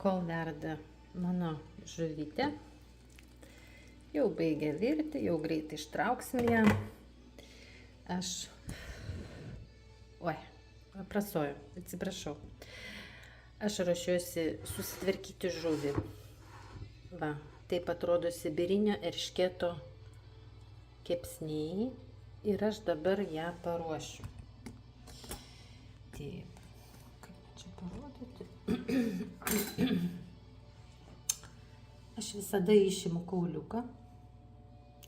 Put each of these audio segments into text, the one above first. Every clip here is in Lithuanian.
Kol verda mano žuvytė, jau baigia virti, jau greitai ištrauksim ją. Atsiprašau. Aš ruošiuosi susitvarkyti žuvį. Va, taip atrodo sibirinio eršketo kepsniai ir aš dabar ją paruošiu. Taip, kaip čia parodyti? Aš visada išimu kauliuką,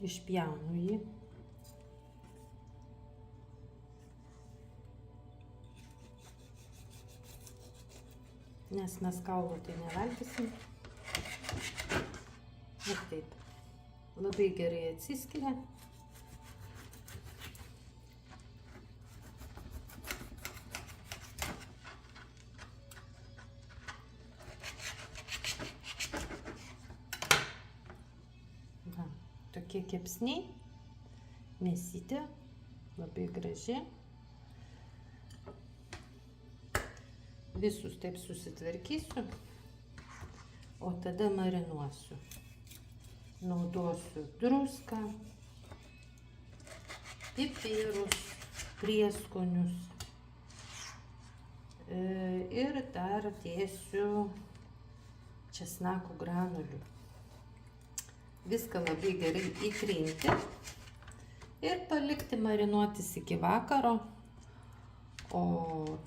išpjaunu jį. Nes mes kaulo tai nevalgysim. Ir taip, labai gerai atsiskiria. Va, tokie kepsniai, mėsytė, labai graži. Visus taip susitvarkysiu, o tada marinuosiu. Naudosiu druską, pipirus, prieskonius ir dar dėsiu česnako granulių. Viską labai gerai įtrinti ir palikti marinuotis iki vakaro, o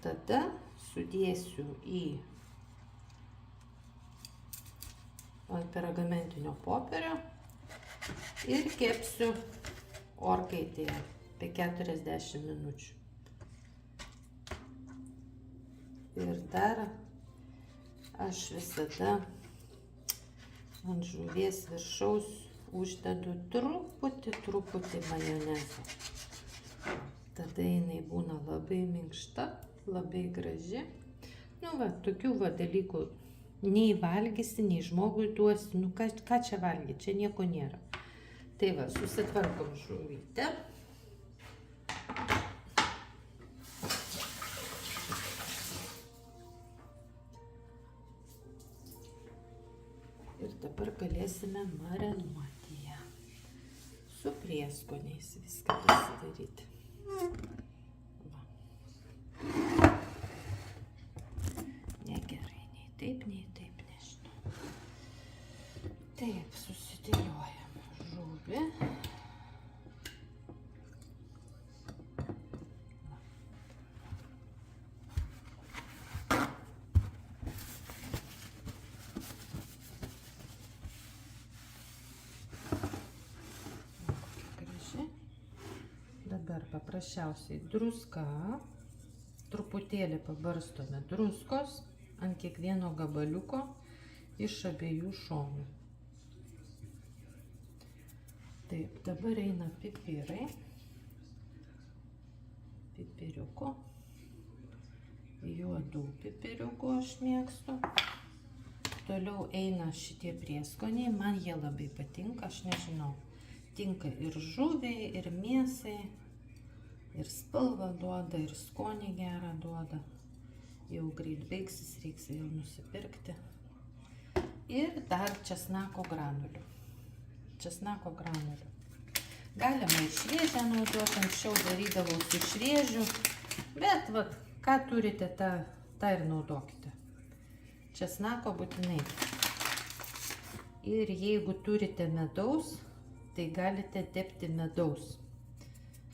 tada sudėsiu ant pergamentinio popierio ir kepsiu orkaitėje apie 40 minučių. Ir dar aš visada ant žuvies viršaus uždedu truputį majonezo. Tada jinai būna labai minkšta, labai graži. Nu va, tokių va dalykų nei valgysi, nei žmogui duosi. Nu ką čia valgyti, čia nieko nėra. Tai va, susitvarkom žuvytę. Ir dabar galėsime marinuoti ją. Su prieskoniais viską pasidaryti. Nei taip, nežinau. Taip, susidėliojam žuvį. Graži. Dabar paprasčiausiai druska. Truputėlį pabarstome druskos ant kiekvieno gabaliuko iš abiejų šonų. Taip, dabar eina pipirai. Pipiriuko. Juodų pipiriukų aš mėgstu. Toliau eina šitie prieskoniai. Man jie labai patinka, aš nežinau. Tinka ir žuviai, ir mėsai. Ir spalvą duoda, ir skonį gerą duoda. Jau greit baigsis, reiks jau nusipirkti. Ir dar česnako granulių. Galima ir šviežią naudoti, anksčiau darydavau su šviežiu, bet va, ką turite, tą ir naudokite. Česnako būtinai. Ir jeigu turite medaus, tai galite tepti medaus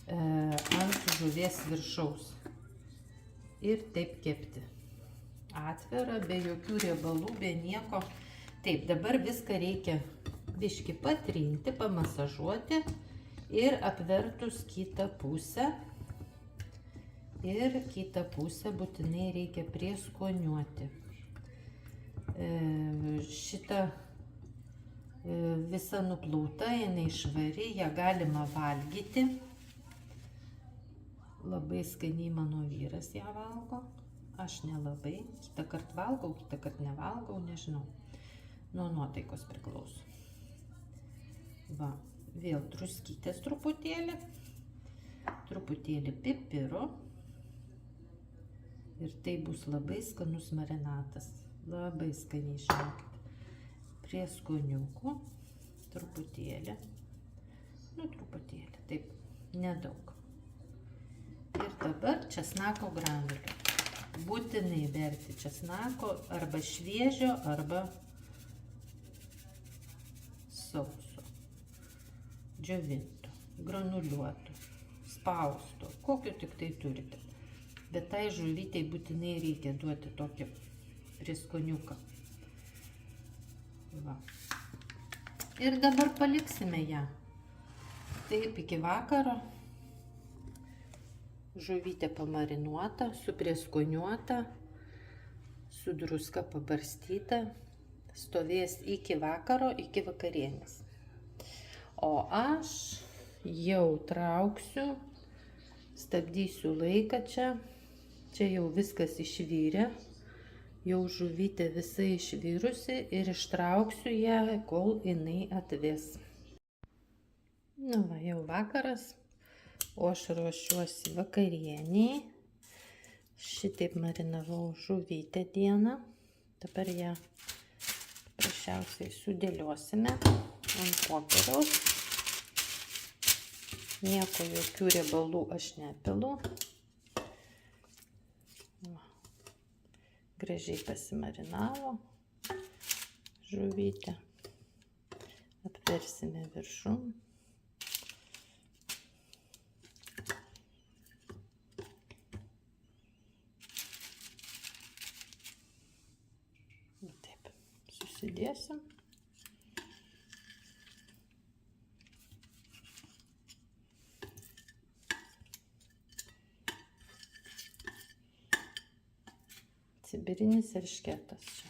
ant žuvies viršaus. Ir taip kepti. Atvira, be jokių riebalų, be nieko. Taip, dabar viską reikia biškį patrinti, pamasažuoti ir apvertus kitą pusę. Ir kitą pusę būtinai reikia prieskoniuoti. Šita visa nuplauta, jinai švari, ją galima valgyti. Labai skaniai mano vyras ją valgo, aš nelabai, kitą kartą valgau, kitą kartą nevalgau, nežinau, nuo nuotaikos priklauso. Va, vėl druskytės truputėlį pipiro ir tai bus labai skanus marinatas. Labai skaniai, žinokit. Prieskoniukų. Truputėlį. Nu, truputėlį. Taip, nedaug. Ir dabar česnako granulė. Būtinai berti česnako arba šviežio, arba sauso. Džiovintų, granuliuotų, spaustų, kokiu tik tai turite. Bet tai žuvytei būtinai reikia duoti tokį prieskoniuką. Va. Ir dabar paliksime ją. Taip, iki vakaro. Žuvytė pamarinuota, suprieskoniuota, su druska pabarstyta. Stovės iki vakaro, iki vakarienės. O aš jau trauksiu, stabdysiu laiką čia. Čia jau viskas išvyrė. Jau žuvytė visai išvyrusi ir ištrauksiu ją, kol jinai atvės. Nu va, jau vakaras, o aš ruošiuosi vakarieniai. Šitaip marinavau žuvytę dieną. Dabar ją paprasčiausiai sudėliosime ant popieriaus. Nieko, jokių riebalų aš nepilu. Gražiai pasimarinavo žuvytę. Apversime viršum. Taip, susidėsim. Sibirinis eršketas čia.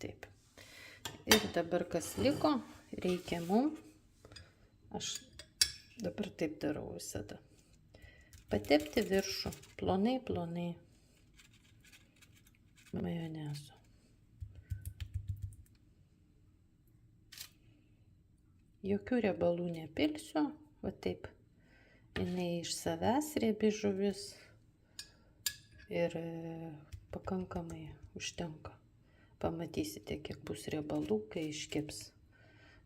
Taip. Ir dabar kas liko, reikia mum. Aš dabar taip darau visada. Patepti viršų plonai majonezu. Jokių riebalų nepilsiu, va taip. Jinai iš savęs riebi žuvis ir pakankamai užtenka. Pamatysite, kiek bus riebalų, kai iškeps.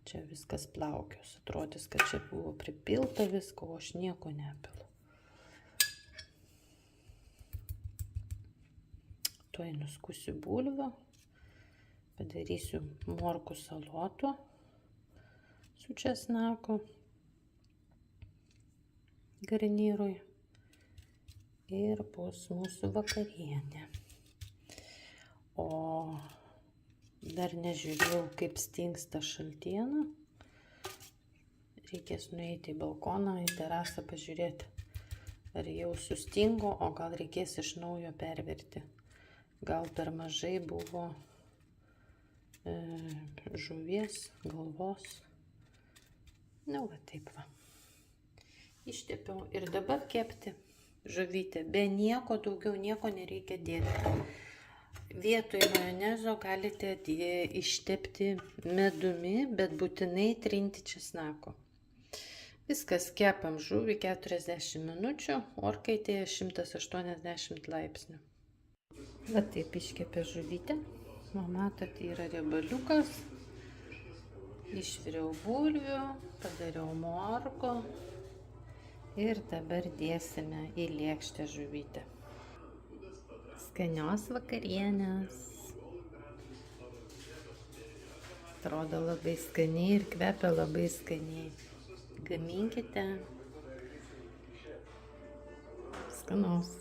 Čia viskas plaukios. Atrodys, kad čia buvo pripilta visko, o aš nieko nepilu. Tuoj nuskusiu bulvę. Padarysiu morkų salotų su česnaku garnyrui. Ir bus mūsų vakarienė. O dar nežiūrėjau, kaip stingsta šaltiena. Reikės nueiti į balkoną, į terasą pažiūrėti, ar jau sustingo, o gal reikės iš naujo perverti. Gal per mažai buvo žuvies, galvos. Nu, va taip va. Ištepiau ir dabar kepti žuvytę. Be nieko, daugiau nieko nereikia dėti. Vietoj majonezo galite ištepti medumi, bet būtinai trinti česnako. Viskas, kepam žuvį 40 minučių, orkaitėje 180 laipsnių. Va taip iškepė žuvytę. O matot, yra riebaliukas. Išviriau bulvių, padariau morko. Ir dabar dėsime į lėkštę žuvytę. Skanios vakarienės. Atrodo labai skaniai ir kvepia labai skaniai. Gaminkite. Skanos.